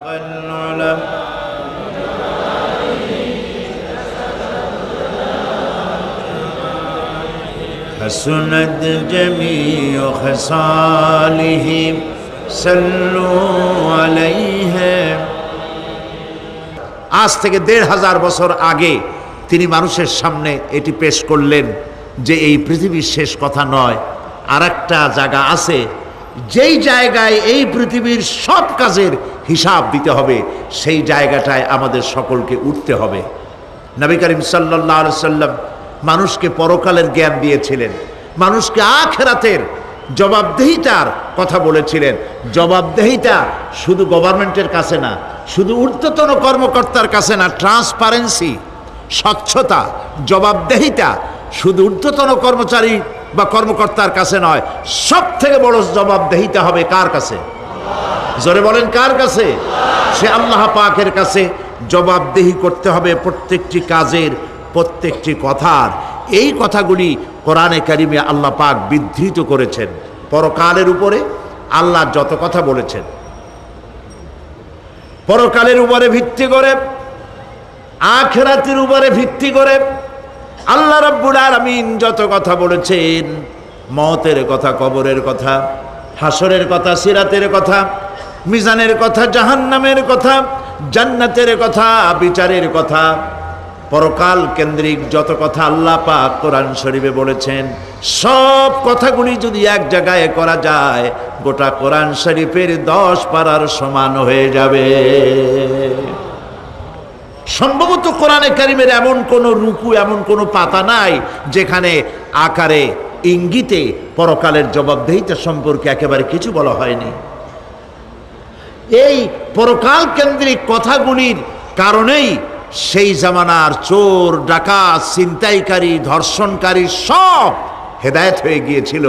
حسنت جميع خصاله صلوا عليه। আজ থেকে ১৫০০ বছর আগে তিনি মানুষের সামনে এটি পেশ করলেন যে এই পৃথিবীর শেষ কথা নয়, আর একটা জায়গা আছে যেই জায়গায় এই পৃথিবীর সব কাজের হিসাব দিতে হবে, সেই জায়গাটায় আমাদের সকলকে উঠতে হবে। নবী করিম সাল্লাল্লাহু আলাইহি সাল্লাম মানুষকে পরকালের জ্ঞান দিয়েছিলেন, মানুষকে আখিরাতের জবাবদেহিতার কথা বলেছিলেন। জবাবদেহিতা শুধু গভর্নমেন্টের কাছে না, শুধু ঊর্ধ্বতন কর্মকর্তার কাছে না, ট্রান্সপারেন্সি, স্বচ্ছতা, জবাবদেহিতা শুধু ঊর্ধ্বতন কর্মচারী বা কর্মকর্তার কাছে নয়, সব থেকে বড় জবাবদেহিতা হবে কার কাছে? জোরে বলেন, কার কাছে? সে আল্লাহ পাকের কাছে জবাবদেহি করতে হবে প্রত্যেকটি কাজের, প্রত্যেকটি কথার। এই কথাগুলি কোরআনে কারিমে আল্লাহ পাক বিধৃত করেছেন। পরকালের উপরে আল্লাহ যত কথা বলেছেন, পরকালের উপরে ভিত্তি করে, আখিরাতের উপরে ভিত্তি করে আল্লাহ রাব্বুল আলামিন যত কথা বলেছেন, মওতের কথা, কবরের কথা, হাসরের কথা, সিরাতের কথা, মিজানের কথা, জাহান্নামের কথা, জান্নাতের কথা, বিচারের কথা, পরকাল কেন্দ্রিক যত কথা আল্লাহ পাক কোরআন শরীফে বলেছেন, সব কথাগুলি যদি এক জায়গায় করা যায়, গোটা কোরআন শরীফের 10 পারার সমান হয়ে যাবে। সম্ভবত কোরআনে কারিমের এমন কোন রুকু, এমন কোন পাতা নাই যেখানে আকারে ইঙ্গিতে পরকালের জবাবদেহিতা সম্পর্কে একেবারে কিছু বলা হয়নি। এই পরকাল কেন্দ্রিক কথাগুলির কারণেই সেই জামানার চোর, ডাকাত, ছিনতাইকারী, ধর্ষণকারী সব হেদায়েত হয়ে গিয়েছিল,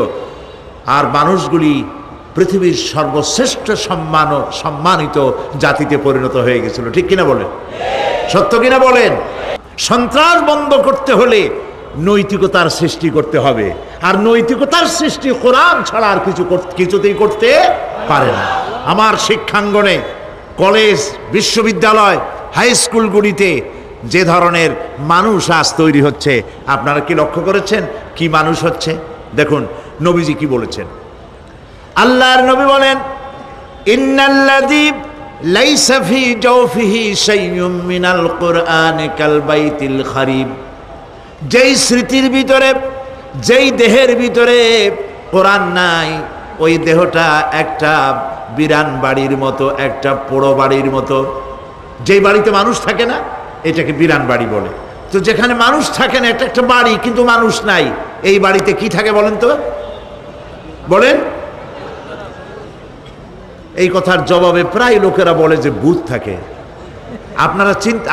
আর মানুষগুলি পৃথিবীর সর্বশ্রেষ্ঠ সম্মানিত জাতিতে পরিণত হয়ে গেছিল। ঠিক কিনা বলেন? সত্য কিনা বলেন? সন্ত্রাস বন্ধ করতে হলে নৈতিকতার সৃষ্টি করতে হবে, আর নৈতিকতার সৃষ্টি কোরআন ছাড়া আর কিছুতেই করতে পারে না। আমার শিক্ষাঙ্গনে, কলেজ, বিশ্ববিদ্যালয়, হাই স্কুলগুলিতে যে ধরনের মানুষ আজ তৈরি হচ্ছে, আপনারা কি লক্ষ্য করেছেন কি মানুষ হচ্ছে? দেখুন নবীজি কি বলেছেন। আল্লাহর নবী বলেন, ইন্নাল্লাযী লাইসা ফি জাওফিহি শাইউম মিনাল কুরআনি কাল বাইতিল খারিব। যেই স্মৃতির ভিতরে, যেই দেহের ভিতরে কোরআন নাই, ওই দেহটা একটা বিরান বাড়ির মতো, একটা পোড়ো বাড়ির মতো। যেই বাড়িতে মানুষ থাকে না, এটাকে বিরান বাড়ি বলে। তো যেখানে মানুষ থাকে না, এটা একটা বাড়ি কিন্তু মানুষ নাই, এই বাড়িতে কি থাকে বলেন তো? বলেন। এই কথার জবাবে প্রায় লোকেরা বলে যে ভূত থাকে।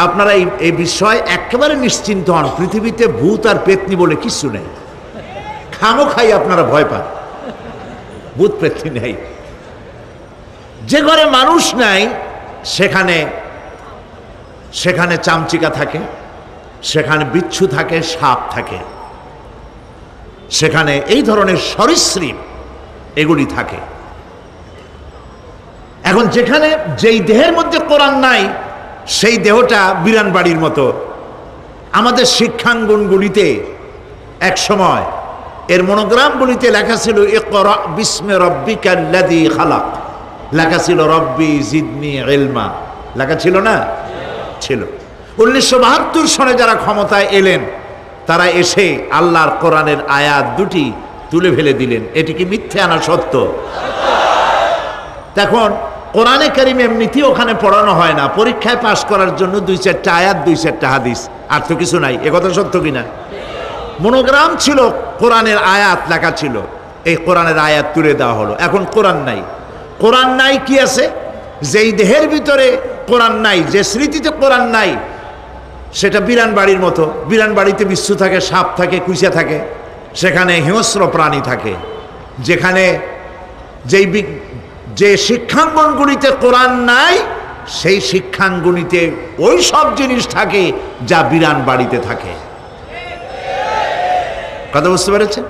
আপনারা এই বিষয়ে একেবারে নিশ্চিন্ত হন, পৃথিবীতে ভূত আর পেতনি বলে কিছু নেই। খামোখাই আপনারা ভয় পান, ভূত পেতনি নেই। যে ঘরে মানুষ নাই সেখানে চামচিকা থাকে, সেখানে বিচ্ছু থাকে, সাপ থাকে, সেখানে এই ধরনের সরীসৃপ এগুলি থাকে। এখন যেখানে যেই দেহের মধ্যে কোরআন নাই, সেই দেহটা বিরান বাড়ির মতো। আমাদের শিক্ষাঙ্গনগুলিতে এক সময় এর মনোগ্রামগুলিতে লেখা ছিল, ইকরা বিস্মি রাব্বিকাল্লাযী খালাক, লেখা ছিল রব্বি জিদনি ইলমা, লেখা ছিল না? ছিল। 1972 সনে যারা ক্ষমতায় এলেন, তারা এসে আল্লাহর কোরআনের আয়াত দুটি তুলে ফেলে দিলেন। এটি কি মিথ্যা না সত্য? তখন কোরআনে কারিম এমনিতেই ওখানে পড়ানো হয় না, পরীক্ষায় পাশ করার জন্য 2-4টা আয়াত, 2-4টা হাদিস, আর তো কিছু নাই। একথা সত্য কিনা? মনোগ্রাম ছিল, কোরআনের আয়াত লেখা ছিল, এই কোরআনের আয়াত তুলে দেওয়া হলো। এখন কোরআন নাই। কোরআন নাই কি আছে? যেই দেহের ভিতরে কোরআন নাই, যে স্মৃতিতে কোরআন নাই, সেটা বিরান বাড়ির মতো। বিরান বাড়িতে বিচ্ছু থাকে, সাপ থাকে, কুইচা থাকে, সেখানে হিংস্র প্রাণী থাকে। যেখানে যে শিক্ষাঙ্গনগুলিতে কোরআন নাই, সেই শিক্ষাঙ্গনিতে ওই সব জিনিস থাকে যা বিরান বাড়িতে থাকে। কথা বুঝতে পেরেছেন?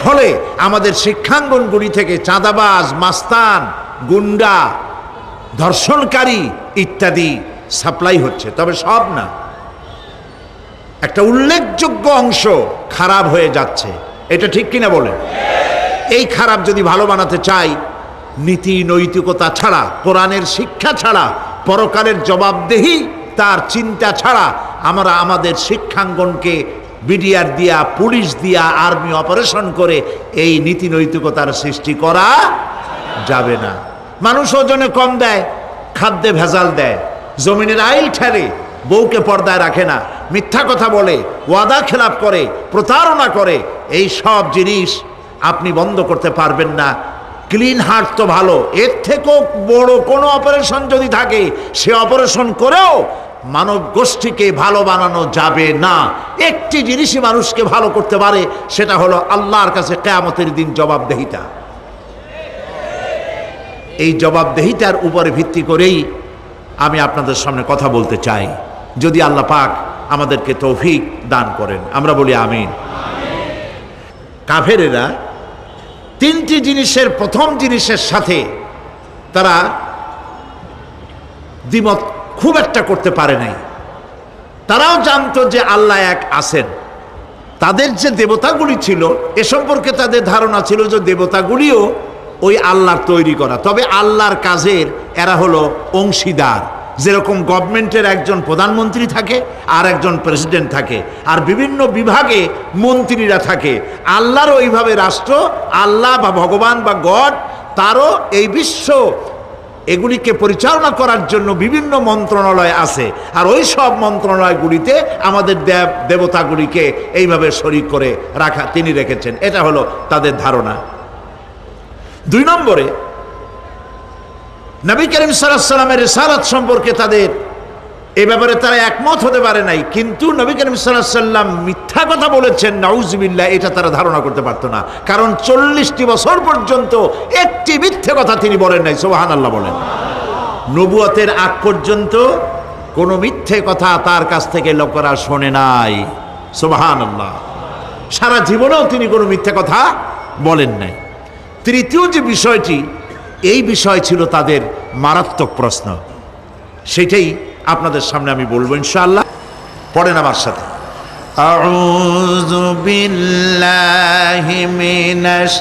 ফলে আমাদের শিক্ষাঙ্গনগুলি থেকে চাঁদাবাজ, মাস্তান, গুন্ডা, ধর্ষণকারী ইত্যাদি সাপ্লাই হচ্ছে, তবে সব না। একটা উল্লেখযোগ্য অংশ খারাপ হয়ে যাচ্ছে, এটা ঠিক কিনা বলেন? এই খারাপ যদি ভালো বানাতে চাই, নীতি নৈতিকতা ছাড়া, কোরআনের শিক্ষা ছাড়া, পরকালের জবাবদেহি তার চিন্তা ছাড়া আমরা আমাদের শিক্ষাঙ্গনকে বিডিআর দিয়া, পুলিশ দিয়া, আর্মি অপারেশন করে এই নীতি নৈতিকতার সৃষ্টি করা যাবে না। মানুষ ওজনে কম দেয়, খাদ্যে ভেজাল দেয়, জমিনের আইল ঠেলে, বউকে পর্দায় রাখে না, মিথ্যা কথা বলে, ওয়াদা খেলাপ করে, প্রতারণা করে, এই সব জিনিস আপনি বন্ধ করতে পারবেন না। ক্লিন হার্ট তো ভালো, এর থেকেও বড় কোনো অপারেশন যদি থাকে, সে অপারেশন করেও মানব গোষ্ঠীকে ভালো বানানো যাবে না। একটি জিনিসই মানুষকে ভালো করতে পারে, সেটা হলো আল্লাহর কাছে কিয়ামতের দিন জবাবদেহিতা। এই জবাবদেহিতার উপরে ভিত্তি করেই আমি আপনাদের সামনে কথা বলতে চাই, যদি আল্লাহ পাক আমাদেরকে তৌফিক দান করেন, আমরা বলি আমিন। কাফেরেরা তিনটি জিনিসের প্রথম জিনিসের সাথে তারা দ্বিমত খুব একটা করতে পারে নাই। তারাও জানতো যে আল্লাহ এক আছেন। তাদের যে দেবতাগুলি ছিল এ সম্পর্কে তাদের ধারণা ছিল যে দেবতাগুলিও ওই আল্লাহর তৈরি করা, তবে আল্লাহর কাজের এরা হলো অংশীদার। যেরকম গভর্নমেন্টের একজন প্রধানমন্ত্রী থাকে আর একজন প্রেসিডেন্ট থাকে, আর বিভিন্ন বিভাগে মন্ত্রীরা থাকে, আল্লাহরও ওইভাবে রাষ্ট্র, আল্লাহ বা ভগবান বা গড, তারও এই বিশ্ব এগুলিকে পরিচালনা করার জন্য বিভিন্ন মন্ত্রণালয় আছে, আর ওই সব মন্ত্রণালয়গুলিতে আমাদের দেবতাগুলিকে এইভাবে শরীক করে রাখা তিনি রেখেছেন। এটা হলো তাদের ধারণা। দুই নম্বরে, নবী করিম সাল্লাল্লাহু আলাইহি ওয়াসাল্লামের রিসালাত সম্পর্কে তাদের এ ব্যাপারে তারা একমত হতে পারে নাই, কিন্তু নবী করিম সাল্লাল্লাহু আলাইহি ওয়াসাল্লাম মিথ্যা কথা বলেছেন, নাউজুবিল্লাহ, এটা তারা ধারণা করতে পারতো না। কারণ 40টি বছর পর্যন্ত একটি মিথ্যে কথা তিনি বলেন নাই। সুবহানাল্লাহ বলেন। নবুয়তের আগ পর্যন্ত কোনো মিথ্যে কথা তার কাছ থেকে লোকেরা শোনে নাই। সুবহানাল্লাহ। সারা জীবনেও তিনি কোনো মিথ্যে কথা বলেন নাই। তৃতীয় যে বিষয়টি, এই বিষয় ছিল তাদের মারাত্মক প্রশ্ন, সেটাই আপনাদের সামনে আমি বলবো ইনশাআল্লাহ। পড়েন আমার সাথে। আউযু বিল্লাহি মিনাশ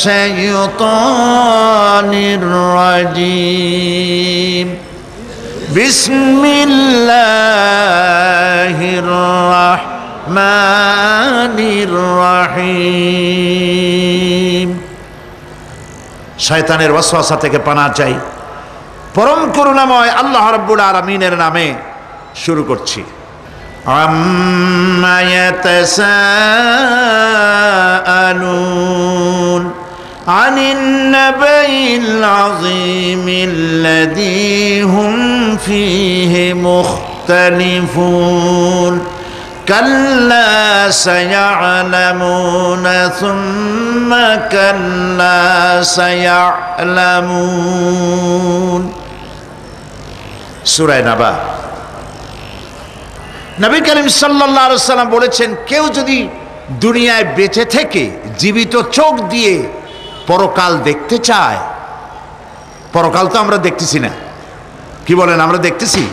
শাইতানির রাজীম। বিসমিল্লাহির রাহমানির রাহিম। শয়তানের ওয়াসওয়াসা থেকে পানাহ চাই, পরম করুণাময় আল্লাহ রাব্বুল আলামিনের নামে শুরু করছি। আম্মা ইয়াতাসাআলুন আনিন নাবাইল আযীমিল্লাযী হুম ফীহি মুখতালিফুন কাল্লা সায়া'লামুনা সুম্মা কাল্লা সায়া'লামুন। সূরা নাবা। নবী করিম সাল্লাল্লাহু আলাইহি ওয়াসাল্লাম বলেছেন, কেউ যদি দুনিয়ায় বেঁচে থেকে জীবিত চোখ দিয়ে পরকাল দেখতে চায়, পরকাল তো আমরা দেখতেছি না, কি বলেন? আমরা দেখতেছি?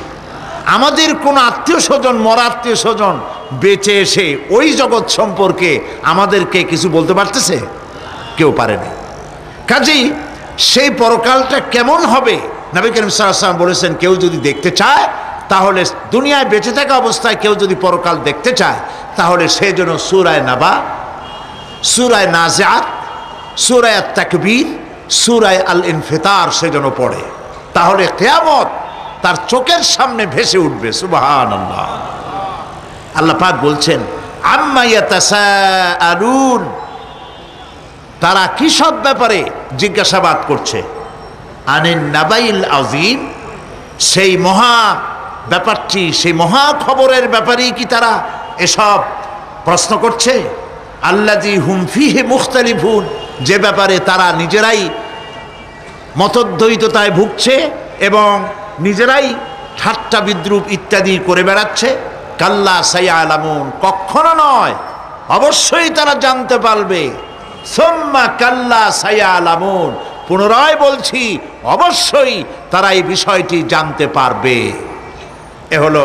আমাদের কোন আত্মীয় স্বজন, মরা আত্মীয় স্বজন বেঁচে এসে ওই জগৎ সম্পর্কে আমাদেরকে কিছু বলতে পারতেছে? কেউ পারেনি। কাজেই সেই পরকালটা কেমন হবে, নবী করিম সাল্লাল্লাহু আলাইহি ওয়াসাল্লাম বলেছেন, কেউ যদি দেখতে চায়, তাহলে দুনিয়ায় বেঁচে থাকা অবস্থায় কেউ যদি পরকাল দেখতে চায়, তাহলে সে যেন সূরা নাবা, সূরা নাজিআত, সূরা তাকবীর, সূরা আল ইনফিতার সে যেন পড়ে, তাহলে কিয়ামত তার চোখের সামনে ভেসে উঠবে। সুবহানাল্লাহ। আল্লাহ পাক বলছেন, আম্মা ইয়াতাসাআলুন, তারা কি সব ব্যাপারে জিজ্ঞাসাবাদ করছে? আনিন নাবাইল আযীম, সেই মহা ব্যাপারটি, সেই মহা খবরের ব্যাপারেই কি তারা এসব প্রশ্ন করছে? আল্লাযী হুম ফীহি মুখতালিফুন, যে ব্যাপারে তারা নিজেরাই মতদ্বৈততায় ভুগছে এবং নিজেরাই ঠাট্টা বিদ্রুপ ইত্যাদি করে বেড়াচ্ছে। কাল্লা সায়া'লামুন, কখনো নয়, অবশ্যই তারা জানতে পারবে। সুম্মা কাল্লা সায়া'লামুন, পুনরায় বলছি, অবশ্যই তারা এই বিষয়টি জানতে পারবে। এ হলো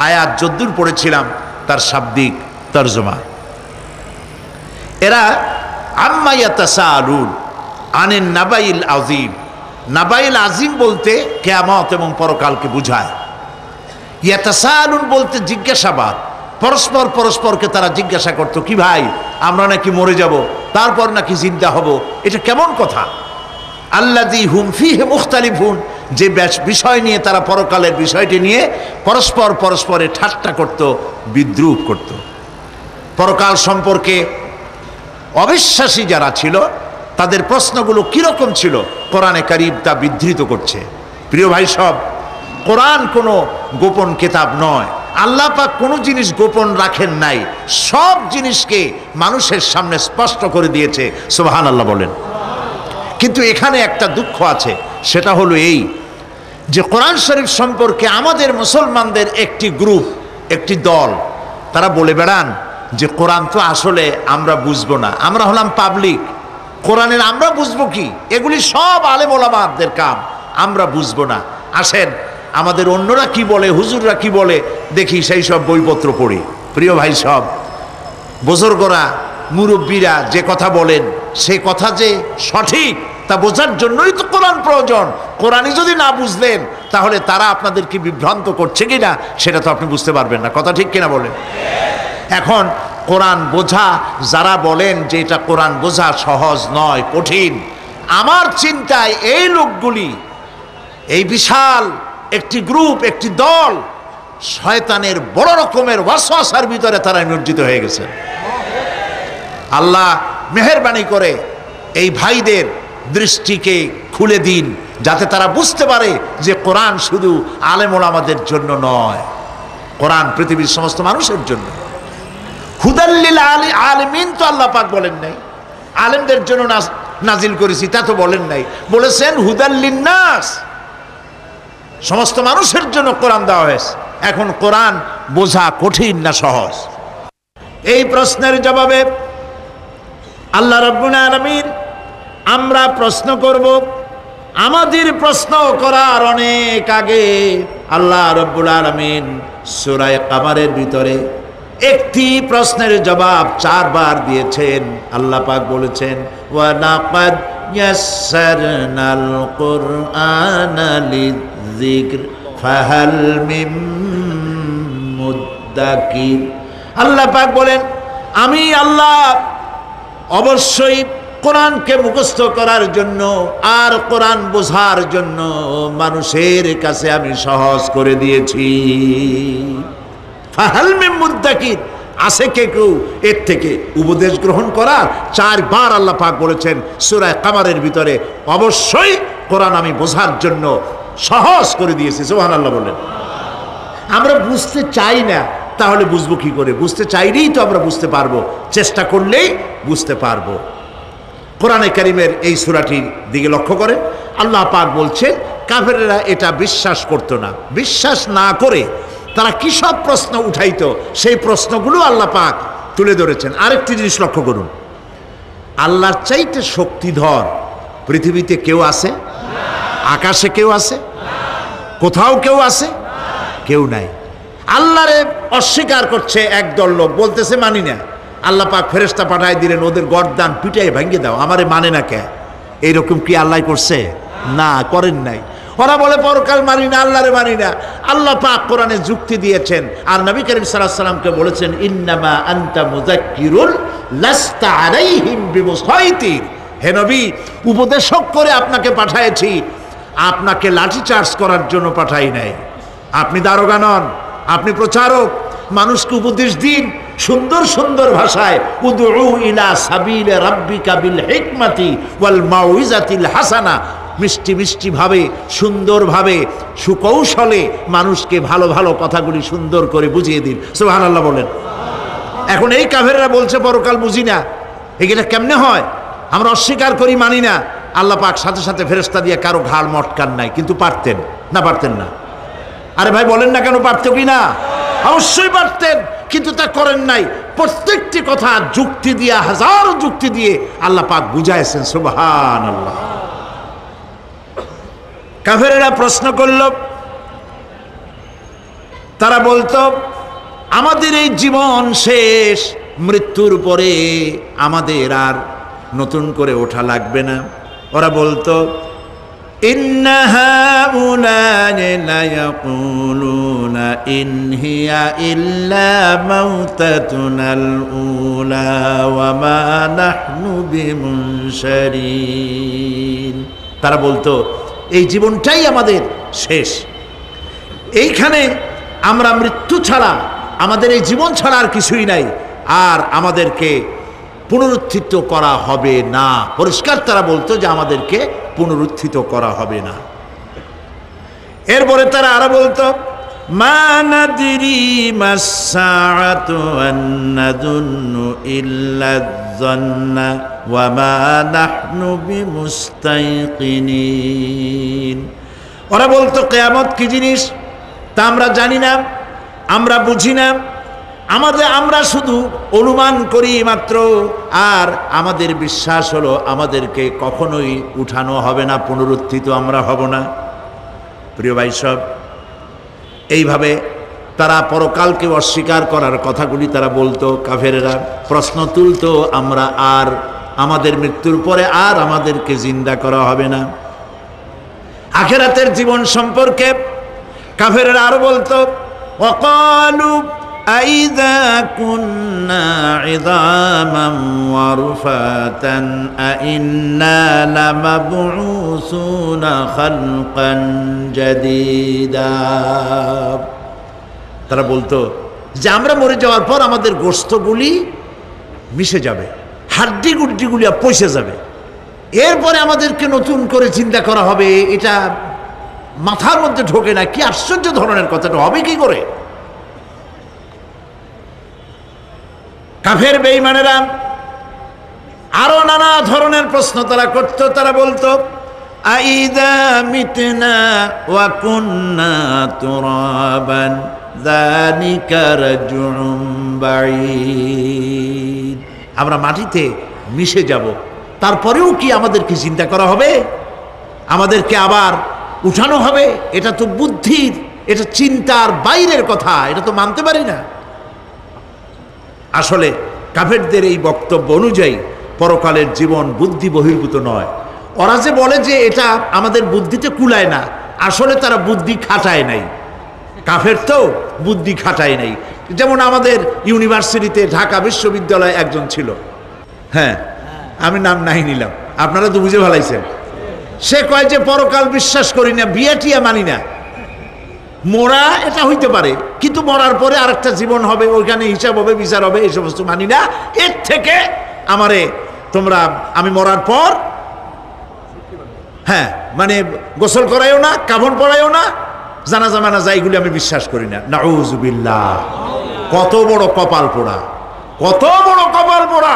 আয়াত যদ্দূর পড়েছিলাম তার শাব্দিক তর্জমা। এরা আম্মা ইয়াতাসাআলুন আনিন নাবাইল আযীম। নাবাইল আযীম বলতে কিয়ামত এবং পরকালকে বোঝায়। ইয়াতাসাআলুন বলতে জিজ্ঞাসাবাদ। পরস্পর পরস্পরকে তারা জিজ্ঞাসা করতো, কি ভাই আমরা নাকি মরে যাব, তারপর নাকি জিন্দা হব, এটা কেমন কথা? আল্লাযী হুম ফীহি মুখতালিফুন, যে বিষয় নিয়ে তারা পরকালের বিষয়টি নিয়ে পরস্পর পরস্পরে ঠাট্টা করত, বিদ্রূপ করত। পরকাল সম্পর্কে অবিশ্বাসী যারা ছিল তাদের প্রশ্নগুলো কিরকম ছিল, কোরআনে কারীম তা বিধৃত করছে। প্রিয় ভাই সব, কোরআন কোনো গোপন কিতাব নয়। আল্লাহ পাক কোনো জিনিস গোপন রাখেন নাই, সব জিনিসকে মানুষের সামনে স্পষ্ট করে দিয়েছে। সুবহানাল্লাহ বলেন। কিন্তু এখানে একটা দুঃখ আছে, সেটা হলো এই যে কোরআন শরীফ সম্পর্কে আমাদের মুসলমানদের একটি গ্রুপ, একটি দল, তারা বলে বেড়ান যে কোরআন তো আসলে আমরা বুঝবো না, আমরা হলাম পাবলিক, কোরআনের আমরা বুঝবো কি, এগুলি সব আলেম ওলামাদের কাম, আমরা বুঝবো না। আসেন আমাদের অন্যরা কি বলে, হুজুররা কি বলে দেখি, সেই সব বইপত্র পড়ি। প্রিয় ভাই সব, বুজুর্গরা মুরব্বীরা যে কথা বলেন সে কথা যে সঠিক তা বোঝার জন্যই তো কোরআন প্রয়োজন। কোরআনই যদি না বুঝলেন তাহলে তারা আপনাদেরকে বিভ্রান্ত করছে কিনা সেটা তো আপনি বুঝতে পারবেন না। কথা ঠিক কিনা বলেন? এখন কোরআন বোঝা যারা বলেন যে এটা কোরআন বোঝা সহজ নয়, কঠিন, আমার চিন্তায় এই লোকগুলি, এই বিশাল একটি গ্রুপ, একটি দল, শয়তানের বড় রকমের ওয়াসওয়াসার ভিতরে তারা নিমজ্জিত হয়ে গেছে। আল্লাহ মেহেরবানি করে এই ভাইদের দৃষ্টিকে খুলে দিন, যাতে তারা বুঝতে পারে যে কোরআন শুধু আলেম ওলামাদের জন্য নয়, কোরআন পৃথিবীর সমস্ত মানুষের জন্য। হুদাল্লিল আলিমিন তো আল্লাহ পাক বলেন নাই আলেমদের জন্য নাজিল করেছি, তা তো বলেন নাই, বলেছেন হুদাল্লিন নাস, সমস্ত মানুষের জন্য কোরআন দেওয়া হয়েছে। এখন কোরআন বোঝা কঠিন না সহজ? এই প্রশ্নের জবাবে আল্লাহ রাব্বুল আলামিন, আমরা প্রশ্ন করব, আমাদের প্রশ্ন করার অনেক আগে আল্লাহ রাব্বুল আলামিন সূরা কামারের ভিতরে একটি প্রশ্নের জবাব 4 বার দিয়েছেন। আল্লাহ পাক বলেছেন, ওয়া লাকাদ ইয়াসসারনাল কুরআনা লিযিকর ফাহাল মিন মুদ্দাকির। আল্লাহ পাক বলেন, আমি আল্লাহ অবশ্যই কোরআনকে মুখস্থ করার জন্য আর কোরআন বোঝার জন্য মানুষের কাছে আমি সহজ করে দিয়েছি। ফাহাল মিন মুদ্দাকির, আছে কে কেউ এর থেকে উপদেশ গ্রহণ করার? 4 বার আল্লাহ পাক বলেছেন সূরা কামারের ভিতরে, অবশ্যই কোরআন আমি বোঝার জন্য সহজ করে দিয়েছি। সুবহানাল্লাহ বলেন। আমরা বুঝতে চাই না, তাহলে বুঝবো কি করে? বুঝতে চাইলেই তো আমরা বুঝতে পারবো, চেষ্টা করলেই বুঝতে পারবো। কোরআনে কারীমের এই সূরাটির দিকে লক্ষ্য করে আল্লাহ পাক বলছে, কাফেরেরা এটা বিশ্বাস করতো না, বিশ্বাস না করে তারা কি সব প্রশ্ন উঠাইতো, সেই প্রশ্নগুলো আল্লাহ পাক তুলে ধরেছেন। আরেকটি জিনিস লক্ষ্য করুন, আল্লাহর চাইতে শক্তিধর পৃথিবীতে কেউ আছে? আকাশে কেউ আছে? কোথাও কেউ আছে? কেউ নাই। আল্লাহরে অস্বীকার করছে একদল লোক, বলতেছে মানি না। আল্লাহ পাক ফেরেশতা পাঠায় দিলেন, ওদের গর্দান পিটাই ভেঙে দাও, আমারে মানে না কে? এইরকম কি আল্লাহ করছে? না, করেন নাই। ওরা বলে পরকাল মানি না, আল্লাহরে মানি না। আল্লাহ পাক কোরআনে যুক্তি দিয়েছেন, আর নবী করিম সাল্লাল্লাহু আলাইহি ওয়াসাল্লামকে বলেছেন, ইন্নামা আনতা মুযাক্কিরুন লাস্তা আলাইহিম বিমুসাইতির। হে নবী, উপদেশক করে আপনাকে পাঠাইছি, আপনাকে লাঠি চার্জ করার জন্য পাঠাই নাই। আপনি দারোগা নন, আপনি প্রচারক, মানুষকে উপদেশ দিন সুন্দর সুন্দর ভাষায়। উদউ ইলা সাবিলি রাব্বিকা বিল হিকমাতি ওয়াল মাউইজাতিল হাসানা, মিষ্টি মিষ্টি ভাবে, সুন্দরভাবে, সুকৌশলে মানুষকে ভালো ভালো কথাগুলি সুন্দর করে বুঝিয়ে দিন। সুবহানাল্লাহ বলেন। এখন এই কাফেররা বলছে পরকাল বুঝি না, এগুলা কেমনে হয়? আমরা অস্বীকার করি, মানি না। আল্লাহ পাক সাথে সাথে ফেরেশতা দিয়ে কারো ঘাড় মটকান নাই, কিন্তু পারতেন না? পারতেন না? আরে ভাই বলেন না কেন, পারতো কি না? অবশ্যই পারতেন, কিন্তু তা করেন নাই। প্রত্যেকটি কথা যুক্তি দিয়ে, হাজারো যুক্তি দিয়ে আল্লাহ পাক বুঝাইছেন। সুবহানাল্লাহ। কাফেরেরা প্রশ্ন করল, তারা বলতো আমাদের এই জীবন শেষ, মৃত্যুর পরে আমাদের আর নতুন করে ওঠা লাগবে না। ওরা বলতো ইন্না হাউলানি লায়াকুলুনা ইন হিয়া ইল্লা মাউতাতুনাল উলা ওয়া মা নাহনু বিমুনশারিন। তারা বলতো এই জীবনটাই আমাদের শেষ, এইখানে আমরা মৃত্যু ছাড়া, আমাদের এই জীবন ছাড়া আর কিছুই নাই, আর আমাদেরকে পুনরুত্থিত করা হবে না। পরিষ্কার তারা বলতো যে আমাদেরকে পুনরুত্থিত করা হবে না। এরপরে তারা আরো বলতো মা নাদরি মাসসাআতু ওয়ান নাযুন্নু ইল্লা যান্না ওয়া মা নাহনু বিমুস্তাইকিনিন। ওরা বলতো কিয়ামত কি জিনিস তা আমরা জানি না, আমরা বুঝি না, আমরা শুধু অনুমান করি মাত্র, আর আমাদের বিশ্বাস হলো আমাদেরকে কখনোই উঠানো হবে না, পুনরুত্থিত আমরা হব না। প্রিয় ভাই সব, এইভাবে তারা পরকালকে অস্বীকার করার কথাগুলি তারা বলতো। কাফেরেরা প্রশ্ন তুলতো আমরা আর আমাদের মৃত্যুর পরে আর আমাদেরকে জিন্দা করা হবে না। আখিরাতের জীবন সম্পর্কে কাফেরেরা আরো বলতো ওয়াকালু আইযা কুন্না ইযামান ওয়া রুফাতান আইন্না লামাবউসুনা খালকান জাদীদা। তারা বলতো যে আমরা মরে যাওয়ার পর আমাদের গোশতগুলি মিশে যাবে, হাড্ডি গুড্ডিগুলি পচে যাবে, এরপরে আমাদেরকে নতুন করে চিন্তা করা হবে। এটা মাথার মধ্যে ঢোকে না, কি আশ্চর্য ধরনের কথাটা হবে কি করে? কাফের বেঈমানেরা আরো নানা ধরনের প্রশ্ন তারা করত। তারা বলতো আইদা মিতনা ওয়া কুন্না তুরাবান যালিকা রাজউম বাঈদ। আমরা মাটিতে মিশে যাব, তারপরেও কি আমাদেরকে চিন্তা করা হবে, আমাদেরকে আবার উঠানো হবে? এটা তো বুদ্ধির, এটা চিন্তার বাইরের কথা, এটা তো মানতে পারি না। আসলে কাফেরদের এই বক্তব্য অনুযায়ী পরকালের জীবন বুদ্ধি বহির্ভূত নয়। ওরা যে বলে যে এটা আমাদের বুদ্ধিতে কুলায় না, আসলে তারা বুদ্ধি খাটায় নাই। কাফের তো বুদ্ধি খাটায় নাই। যেমন আমাদের ইউনিভার্সিটিতে ঢাকা বিশ্ববিদ্যালয়ে একজন ছিল, হ্যাঁ আমি নাম নাই নিলাম, আপনারা তো বুঝে ভালাইছেন। সে কয় যে পরকাল বিশ্বাস করি না, বিয়ে টিয়া মানি না, মরা এটা হইতে পারে কিন্তু মরার পরে আরেকটা জীবন হবে, ওইখানে হিসাব হবে, বিচার হবে, এই সমস্ত মানি না। এর থেকে আমারে তোমরা, আমি মরার পর হ্যাঁ মানে গোসল করাইও না, কাফন পরাইও না, জানাজা মানাজা এগুলি আমি বিশ্বাস করি না। নাউযুবিল্লাহ। কত বড় কপাল পোড়া, কত বড় কপাল পোড়া!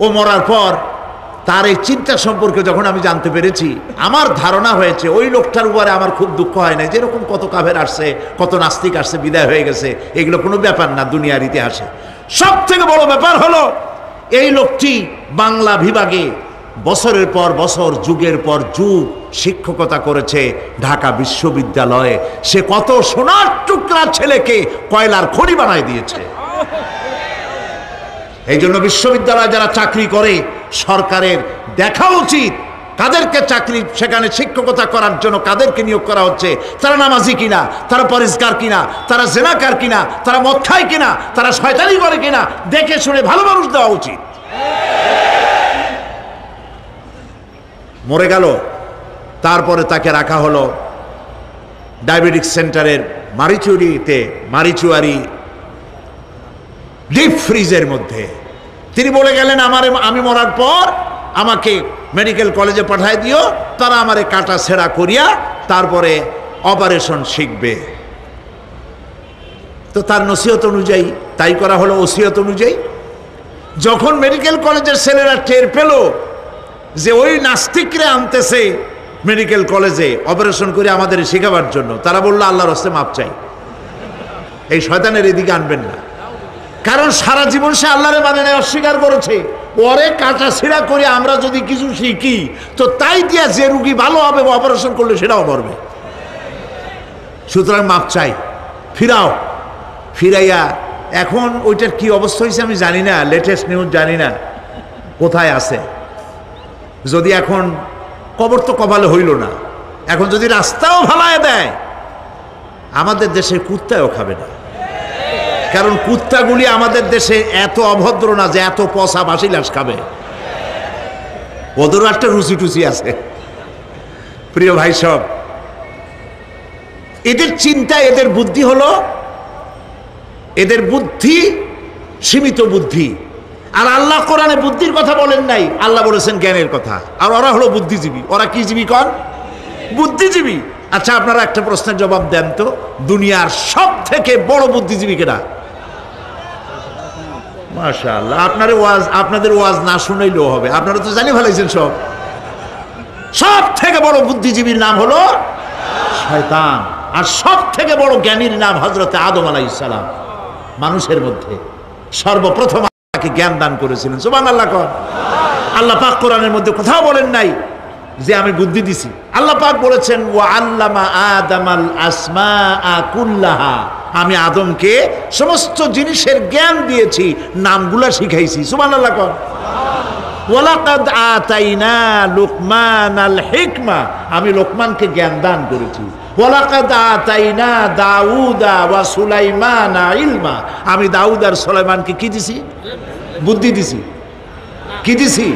ও মরার পর তার এই চিন্তা সম্পর্কে যখন আমি জানতে পেরেছি, আমার ধারণা হয়েছে ওই লোকটার উপরে আমার খুব দুঃখ হয় না। যেরকম কত কাফের আসছে, কত নাস্তিক আসছে, বিদায় হয়ে গেছে, এগুলো কোনো ব্যাপার না দুনিয়ার ইতিহাসে। সব থেকে বড় ব্যাপার হলো এই লোকটি বাংলা বিভাগে বছরের পর বছর, যুগের পর যুগ শিক্ষকতা করেছে ঢাকা বিশ্ববিদ্যালয়ে। সে কত সোনার টুকরা ছেলেকে কয়লার খনি বানায় দিয়েছে। এই জন্য বিশ্ববিদ্যালয়ে যারা চাকরি করে সরকারের দেখা উচিত কাদেরকে চাকরি, সেখানে শিক্ষকতা করার জন্য কাদেরকে নিয়োগ করা হচ্ছে, তারা নামাজি কিনা, তারা পরিষ্কার কিনা, তারা জেনাকার কিনা, তারা মদ খায় কিনা, তারা শয়তানি করে কিনা, দেখে শুনে ভালো মানুষ দেওয়া উচিত। মরে গেল, তারপরে তাকে রাখা হলো ডায়াবেটিক সেন্টারের মারিচুয়ারি ডিপ ফ্রিজের মধ্যে। তিনি বলে গেলেন আমি মরার পর আমাকে মেডিকেল কলেজে পাঠায় দিও, তারা আমারে কাটা ছেঁড়া করিয়া তারপরে অপারেশন শিখবে। তো তার নসিহত অনুযায়ী তাই করা হলো, ওসিয়ত অনুযায়ী। যখন মেডিকেল কলেজের ছেলেরা টের পেল যে ওই নাস্তিকরা আনতেছে মেডিকেল কলেজে অপারেশন করে আমাদের শেখাবার জন্য, তারা বললো আল্লাহর রাস্তায় মাপ চাই, এই শয়তানের এদিকে আনবেন না। কারণ সারা জীবন সে আল্লাহরে মানে না, অস্বীকার করেছে, পরে কাটা ছিঁড়া করে আমরা যদি কিছু শিখি তো তাই দিয়া যে রুগী ভালো হবে অপারেশন করলে সেটাও মরবে। সুতরাং মাপ চাই, ফিরাও। ফিরাইয়া এখন ওইটার কি অবস্থা হয়েছে আমি জানি না, লেটেস্ট নিউজ জানি না কোথায় আছে। যদি এখন কবর তো কপালে হইল না, এখন যদি রাস্তাও ভালায় দেয় আমাদের দেশে কুত্তাও খাবে না, কারণ কুত্তাগুলি আমাদের দেশে এত অভদ্র না যে এত পচা বাসি লাশ খাবে, ওদেরও একটা রুচি টুচি আছে। প্রিয় ভাই সব, এদের চিন্তা, এদের বুদ্ধি হলো, এদের বুদ্ধি সীমিত বুদ্ধি। আর আল্লাহ কোরআনে বুদ্ধির কথা বলেন নাই, আল্লাহ বলেছেন জ্ঞানের কথা। আর ওরা হলো বুদ্ধিজীবী। ওরা কি জীবী কন? বুদ্ধিজীবী। আচ্ছা আপনারা একটা প্রশ্নের জবাব দেন তো, দুনিয়ার সব থেকে বড় বুদ্ধিজীবী কেনা? মাশাআল্লাহ, আপনাদের ওয়াজ না শুনাইলেও হবে, আপনারা তো জানি ফেলাইছেন সব। সব থেকে বড় বুদ্ধিজীবীর নাম হলো শয়তান। আর সব থেকে বড় জ্ঞানীর নাম হযরত আদম আলাইহিস সালাম। মানুষের মধ্যে সর্বপ্রথম আল্লাহকে জ্ঞান দান করেছিলেন। সুবহানাল্লাহ। আল্লাহ পাক কোরআনের মধ্যে কোথাও বলেন নাই যে আমি বুদ্ধি দিছি। আল্লাহ পাক বলেছেন ওয়া আল্লামা আদামাল আসমাআ কুল্লাহা, আমি আদমকে সমস্ত জিনিসের জ্ঞান দিয়েছি, নামগুলা শিখাইছি। সুবহানাল্লাহ। ওয়ালাকাদ আতাইনা লুকমানাল হিকমা, আমি লোকমানকে জ্ঞান দান করেছি। ওয়ালাকাদ আতাইনা দাউদা ওয়া সুলাইমানা ইলমা, আমি দাউদ আর সুলাইমানকে কি দিছি? বুদ্ধি দিছি। কি দিছি?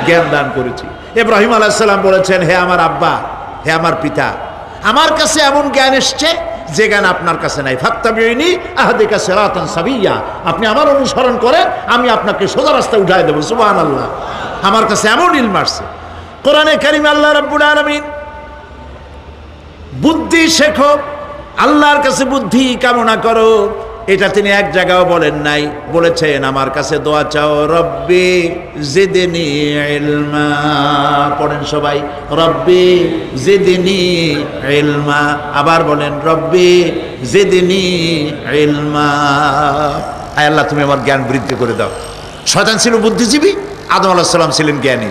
জ্ঞান দান করেছি। ইব্রাহিম আলাইহিস সালাম বলেছেন, হে আমার আব্বা, হে আমার পিতা, আমার কাছে এমন জ্ঞান এসছে যে জ্ঞান আপনার কাছে নাই। ফাত্তাবিউনি আহদিকা সিরাতান সাবিয়্যা, আপনি আমার অনুসরণ করেন, আমি আপনাকে সোজা রাস্তায় উঠায় দেব। সুবহানাল্লাহ। আমার কাছে এমন ইলম আসছে। কোরআনে কারীমে আল্লাহ রাব্বুল আলামিন বুদ্ধি শেখো, আল্লাহর কাছে বুদ্ধি কামনা করো, এটা তিনি এক জায়গাও বলেন নাই। বলেছেন আমার কাছে দোয়া চাও, রব্বি জিদনি ইলমা। পড়েন সবাই, রব্বি জিদনি ইলমা। আবার বলেন, রব্বি জিদনি ইলমা। আয় আল্লাহ, তুমি আমার জ্ঞান বৃদ্ধি করে দাও। শয়তান ছিল বুদ্ধিজীবী, আদম আলাইহিস সালাম ছিলেন জ্ঞানী।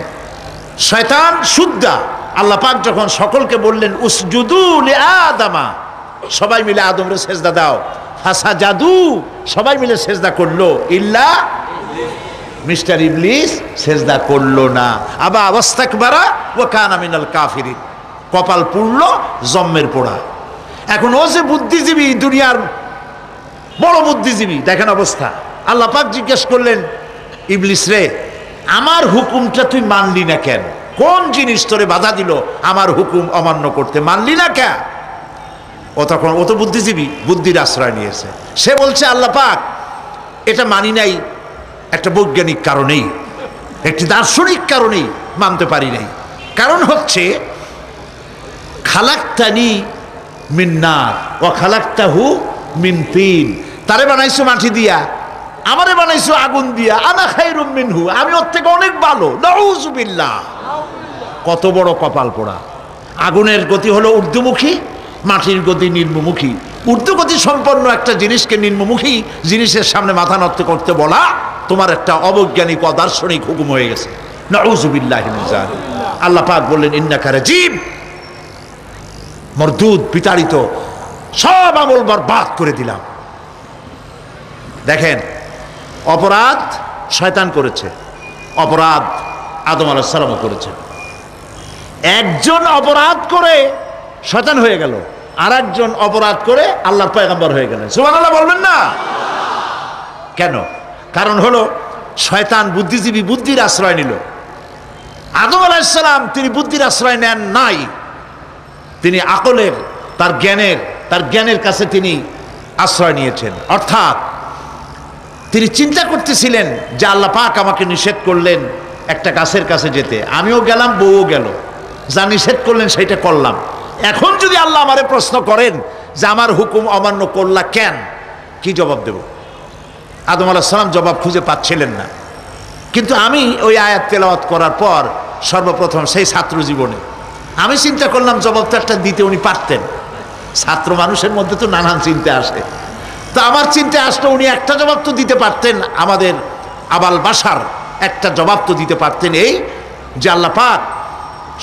শয়তান সুদ্দা। আল্লাহ পাক যখন সকলকে বললেন উসজুদু লিআদামা, সবাই মিলে আদমরে সেজদা দাও, ফাসাজাদু, সবাই মিলে সেজদা করলো, ইল্লা মিস্টার ইবলিস সেজদা করলো না। আবা ওয়াস্তাকবারা ওয়া কানা মিনাল কাফিরিন, কপাল পুড়লো, জম্মের পোড়া। এখন ও যে বুদ্ধিজীবী, দুনিয়ার বড় বুদ্ধিজীবী, দেখেন অবস্থা। আল্লাহ পাক জিজ্ঞেস করলেন, ইবলিস রে, আমার হুকুমটা তুই মানলি না কেন? কোন জিনিস তোরে বাধা দিল আমার হুকুম অমান্য করতে? মানলি না কেন? ও তখন, ও তো বুদ্ধিজীবী, বুদ্ধির আশ্রয় নিয়েছে। সে বলছে, আল্লাহ পাক, এটা মানি নাই একটা বৈজ্ঞানিক কারণেই, একটি দার্শনিক কারণেই মানতে পারি নাই। কারণ হচ্ছে খালাকতানি মিন নার ওয়া খালাকতাহু মিন তিন, তারে বানাইছো মাটি দিয়া, আমারে বানাইছো আগুন দিয়া, আনা খায়রুম মিনহু, আমি ওর থেকে অনেক ভালো। নাউযুবিল্লাহ। কত বড় কপাল পোড়া। আগুনের গতি হলো ঊর্ধ্বমুখী, মাটির গতি নিম্নমুখী। ঊর্ধ্বগতি সম্পন্ন একটা জিনিসকে নিম্নমুখী জিনিসের সামনে মাথা নত করতে বলা তোমার একটা অবৈজ্ঞানিক অদার্শনিক হুকুম হয়ে গেছে। নাউযুবিল্লাহি মিন যালিক। আল্লাহ পাক বললেন, ইন্নাকা রাজিম, মরদুদ, বিতাড়িত, সব আমল বরবাদ করে দিলাম। দেখেন, অপরাধ শয়তান করেছে, অপরাধ আদম আলাইহিস সালামও করেছে। একজন অপরাধ করে শয়তান হয়ে গেল, আর একজন অপরাধ করে আল্লাহর পয়গম্বর হয়ে গেলেন। সুবহানাল্লাহ বলবেন না? কেন? কারণ হলো শয়তান বুদ্ধিজীবী, বুদ্ধির আশ্রয় নিল। আদম আলাইহিস সালাম তিনি বুদ্ধির আশ্রয় নেন নাই, তিনি আকলের, তার জ্ঞানের কাছে তিনি আশ্রয় নিয়েছেন। অর্থাৎ তিনি চিন্তা করতেছিলেন যে আল্লাহ পাক আমাকে নিষেধ করলেন একটা গাছের কাছে যেতে, আমিও গেলাম, বউও গেল, যা নিষেধ করলেন সেটা করলাম। এখন যদি আল্লাহ আমারে প্রশ্ন করেন যে আমার হুকুম অমান্য করলা কেন, কি জবাব দেব? আদম আলাইহিস সালাম জবাব খুঁজে পাচ্ছিলেন না। কিন্তু আমি ওই আয়াত তেলাওয়াত করার পর সর্বপ্রথম সেই ছাত্র জীবনে আমি চিন্তা করলাম জবাবটা একটা দিতে উনি পারতেন। ছাত্র মানুষের মধ্যে তো নানান চিন্তা আসে, তো আমার চিন্তা আসলো উনি একটা জবাব তো দিতে পারতেন আমাদের আবাল বাসার একটা জবাব তো দিতে পারতেন, এই যে আল্লাহ পাক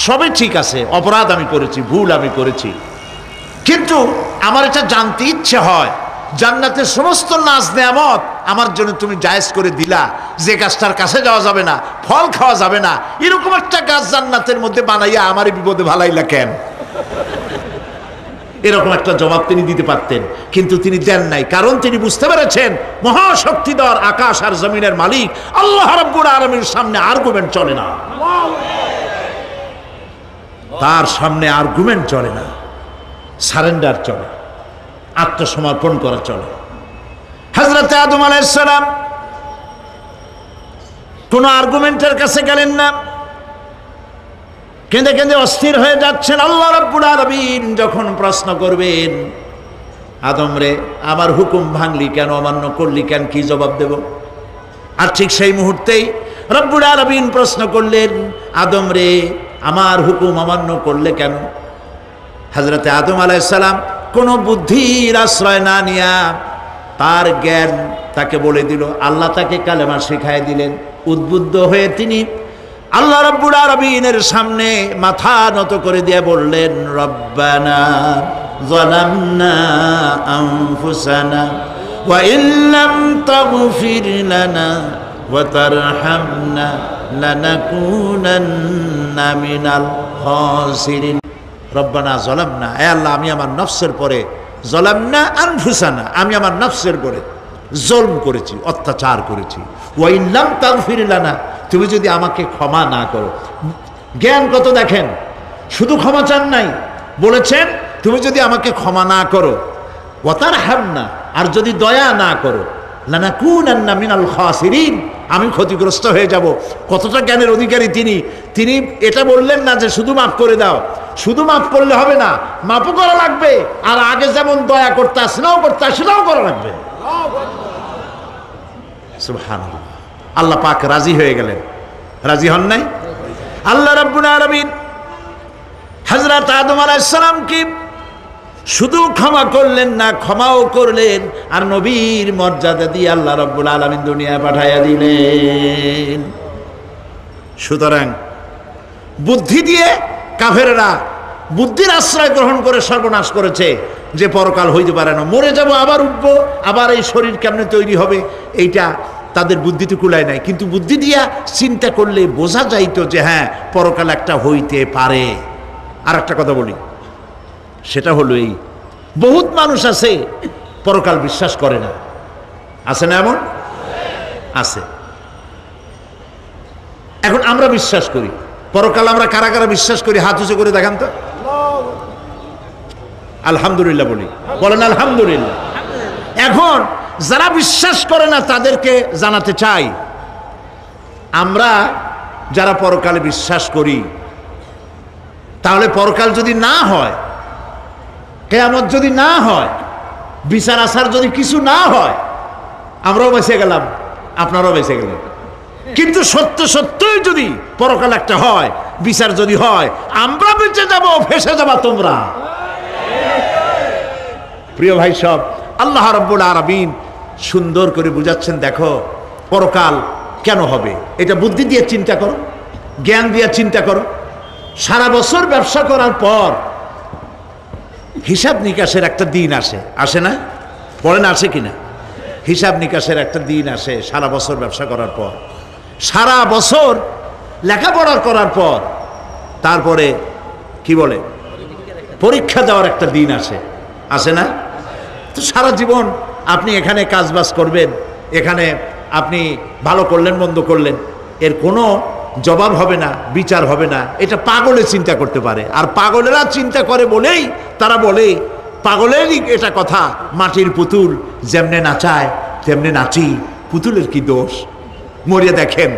সবই ঠিক আছে, অপরাধ আমি করেছি, ভুল আমি করেছি, কিন্তু আমার এটা জানতে ইচ্ছে হয় জান্নাতের সমস্ত নাজ নেয়ামত আমার জন্য তুমি জায়েজ করে দিলা, যে গাছটার কাছে যাওয়া যাবে না, ফল খাওয়া যাবে না, এরকম একটা গাছ জান্নাতের মধ্যে বানাইয়া আমারই বিপদে ভালাইলা কেন? এরকম একটা জবাব তিনি দিতে পারতেন, কিন্তু তিনি দেন নাই, কারণ তিনি বুঝতে পেরেছেন মহাশক্তিধর আকাশ আর জমিনের মালিক আল্লাহ রাব্বুল আলামিনের সামনে আর্গুমেন্ট চলে না, তার সামনে আর্গুমেন্ট চলে না, সারেন্ডার চলে, আত্মসমর্পণ করা চলে। হযরত আদম আলাইহিস সালাম কোন আর্গুমেন্টের কাছে গেলেন না, কেঁদে কেঁদে অস্থির হয়ে যাচ্ছেন। আল্লাহ রাব্বুল আলামিন যখন প্রশ্ন করবেন, আদম রে আমার হুকুম ভাঙলি কেন, অমান্য করলি কেন, কি জবাব দেব? আর ঠিক সেই মুহূর্তেই রব্বুল আলামিন প্রশ্ন করলেন, আদম রে আমার হুকুম অমান্য করলে কেন? হযরত আদম আলাইহিস সালাম কোনো বুদ্ধির আশ্রয় না নিয়া তার জ্ঞান তাকে বলে দিল, আল্লাহ তাকে কালেমা শিখায় দিলেন। উদ্বুদ্ধ হয়ে তিনি আল্লাহ রাব্বুল আলামিনের সামনে মাথা নত করে দিয়ে বললেন, রব্বানা যালামনা আনফুসানা ওয়া ইল্লাম তাগফির লানা ওয়া তারহামনা লানাকুনান্না মিনাল খাসিরিন। রব্বানা যালামনা, হে আল্লাহ আমি আমার নফসের পরে, যালামনা আনফুসানা আমি আমার নফসের পরে জুলম করেছি, অত্যাচার করেছি। ওয়া ইল্লাম তাগফির লানা, তুমি যদি আমাকে ক্ষমা না করো। জ্ঞান কত দেখেন, শুধু ক্ষমা চান নাই, বলেছেন তুমি যদি আমাকে ক্ষমা না করো, ওয়া তারহামনা আর যদি দয়া না করো, লানাকুনান্না মিনাল খাসিরিন আমি ক্ষতিগ্রস্ত হয়ে যাব। কতটা জ্ঞানের অধিকারী তিনি! তিনি এটা বললেন না যে শুধু মাফ করে দাও, শুধু মাফ করলে হবে না, মাফও করা লাগবে, আর আগে যেমন দয়া করতে আসলেও করতে আসলেও করা লাগবে। সুবহানাল্লাহ। আল্লাহ পাক রাজি হয়ে গেলেন, রাজি হন নাই? আল্লাহ রাব্বুল আলামিন হযরত আদম আলাইহিস সালামকে শুধু ক্ষমা করলেন না, ক্ষমাও করলেন, আর নবীর মর্যাদা দিয়ে আল্লাহ রাব্বুল আলামিন দুনিয়ায় পাঠাইয়া দিলেন। সুতরাং বুদ্ধি দিয়ে কাফেররা বুদ্ধির আশ্রয় গ্রহণ করে সর্বনাশ করেছে, যে পরকাল হইতে পারে না, মরে যাব আবার উঠবো, আবার এই শরীর কেমনে তৈরি হবে, এইটা তাদের বুদ্ধিতে কুলায় নাই। কিন্তু বুদ্ধি দিয়া চিন্তা করলে বোঝা যাইতো যে হ্যাঁ পরকাল একটা হইতে পারে। আর একটা কথা বলি, সেটা হলো এই, বহুত মানুষ আছে পরকাল বিশ্বাস করে না, আছে না? এমন আছে। এখন আমরা বিশ্বাস করি পরকাল, আমরা কারা কারা বিশ্বাস করি হাত উঁচু করে দেখান তো। আলহামদুলিল্লাহ বলি, বলেন আলহামদুলিল্লাহ। এখন যারা বিশ্বাস করে না তাদেরকে জানাতে চাই, আমরা যারা পরকালে বিশ্বাস করি, তাহলে পরকাল যদি না হয়, কিয়ামত যদি না হয়, বিচার আচার যদি কিছু না হয়, আমরাও বেঁচে গেলাম, আপনারাও বেঁচে গেলেন। কিন্তু সত্য সত্যই যদি পরকাল একটা হয়, বিচার যদি হয়, আমরা বেঁচে যাব, ফেসে যাবা তোমরা। প্রিয় ভাই সব, আল্লাহ রাব্বুল আলামিন সুন্দর করে বুঝাচ্ছেন, দেখো পরকাল কেন হবে, এটা বুদ্ধি দিয়ে চিন্তা করো, জ্ঞান দিয়ে চিন্তা করো। সারা বছর ব্যবসা করার পর হিসাব নিকাশের একটা দিন আসে, আসে না? বলেন আসে কিনা? হিসাব নিকাশের একটা দিন আসে সারা বছর ব্যবসা করার পর, সারা বছর লেখাপড়া করার পর, তারপরে কি বলে পরীক্ষা দেওয়ার একটা দিন আসে, আসে না? তো সারা জীবন আপনি এখানে কাজবাজ করবেন, এখানে আপনি ভালো করলেন মন্দ করলেন, এর কোনো জবাব হবে না, বিচার হবে না। এটা পাগলে চিন্তা করতে পারে, আর পাগলেরা চিন্তা করে বলেই তারা বলে, পাগলেরই এটা কথা, মাটির পুতুল যেমনে নাচায় তেমনে নাচি, পুতুলের কি দোষ? মরিয়া দেখেন,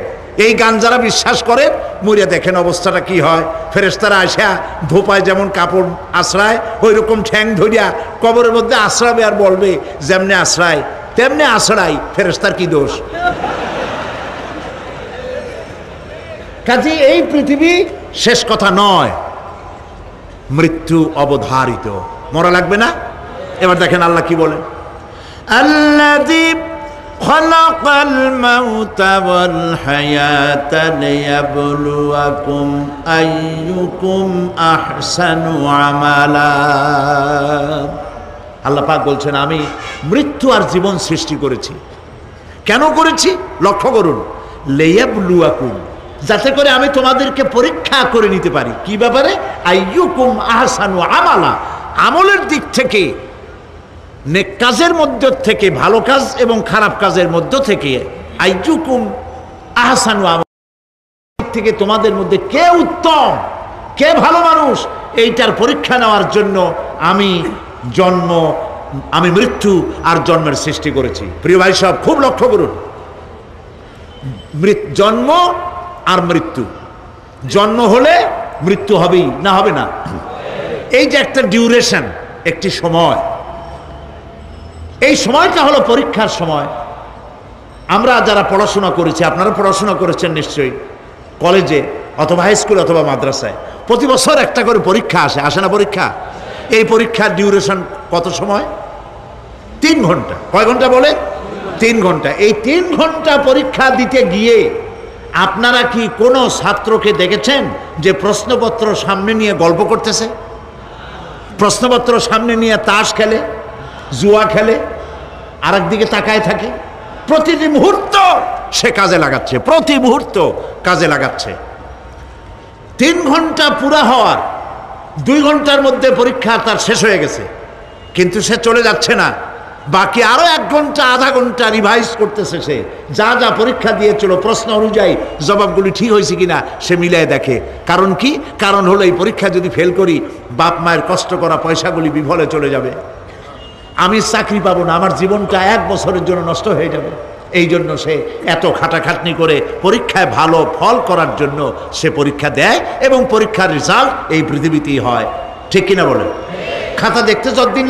এই গান যারা বিশ্বাস করে মরিয়া দেখেন অবস্থাটা কি হয়। ফেরেশতারা আসা ধোপায় যেমন কাপড় আশ্রায়, ওই রকম ঠ্যাং ধরিয়া কবরের মধ্যে আশ্রাবে, আর বলবে যেমনে আশ্রায় তেমনে আশ্রাই, ফেরেশতার কি দোষ? কাজে এই পৃথিবী শেষ কথা নয়, মৃত্যু অবধারিত, মরা লাগবে না। এবার দেখেন আল্লাহ কি বলেন, আল্লাযী খালাকাল মাউতা ওয়াল হায়াতা লিয়াবলুয়াকুম আইয়ুকুম আহসানু আমালা। আল্লাহ পাক বলছেন আমি মৃত্যু আর জীবন সৃষ্টি করেছি। কেন করেছি লক্ষ্য করুন, লিয়াবলুয়াকুম, যাতে করে আমি তোমাদেরকে পরীক্ষা করে নিতে পারি। কি ব্যাপারে? আইয়ুকুম আহসানু আমালা, আমলের দিক থেকে, নেক কাজের মধ্য থেকে, ভালো কাজ এবং খারাপ কাজের মধ্য থেকে, আইয়ুকুম আহসানু আমালা থেকে তোমাদের মধ্যে কে উত্তম, কে ভালো মানুষ, এইটার পরীক্ষা নেওয়ার জন্য আমি মৃত্যু আর জন্মের সৃষ্টি করেছি। প্রিয় ভাই সব খুব লক্ষ্য করুন, জন্ম আর মৃত্যু, জন্ম হলে মৃত্যু হবেই, না হবে না? এই যে একটা ডিউরেশন, একটি সময়, এই সময়টা হলো পরীক্ষার সময়। আমরা যারা পড়াশোনা করেছি, আপনারা পড়াশোনা করেছেন নিশ্চয়ই, কলেজে অথবা হাই স্কুল অথবা মাদ্রাসায় প্রতি বছর একটা করে পরীক্ষা আসে না পরীক্ষা? এই পরীক্ষার ডিউরেশন কত সময়? 3 ঘন্টা। কয় ঘন্টা বলে? 3 ঘন্টা। এই 3 ঘন্টা পরীক্ষা দিতে গিয়ে আপনারা কি কোনো ছাত্রকে দেখেছেন যে প্রশ্নপত্র সামনে নিয়ে গল্প করতেছে, প্রশ্নপত্র সামনে নিয়ে তাস খেলে, জুয়া খেলে, আর একদিকে তাকায় থাকে? প্রতিটি মুহূর্ত সে কাজে লাগাচ্ছে, প্রতি মুহূর্ত কাজে লাগাচ্ছে। 3 ঘন্টা পুরা হওয়ার 2 ঘন্টার মধ্যে পরীক্ষা তার শেষ হয়ে গেছে, কিন্তু সে চলে যাচ্ছে না, বাকি আরো 1 ঘন্টা আধা ঘন্টা রিভাইজ করতেছে। সে যা যা পরীক্ষা দিয়েছিল প্রশ্ন অনুযায়ী জবাবগুলি ঠিক হয়েছে কিনা সে মিলাই দেখে। কারণ কি? কারণ হলো এই পরীক্ষা যদি ফেল করি, বাপ মায়ের কষ্ট করা পয়সাগুলি বিফলে চলে যাবে, আমি চাকরি পাবো না, আমার জীবনটা 1 বছরের জন্য নষ্ট হয়ে যাবে। এই জন্য সে এত খাটাখাটনি করে পরীক্ষায় ভালো ফল করার জন্য সে পরীক্ষা দেয়, এবং পরীক্ষার রেজাল্ট এই পৃথিবীতেই হয়। ঠিক কিনা বলে? খাতা দেখতে যতদিন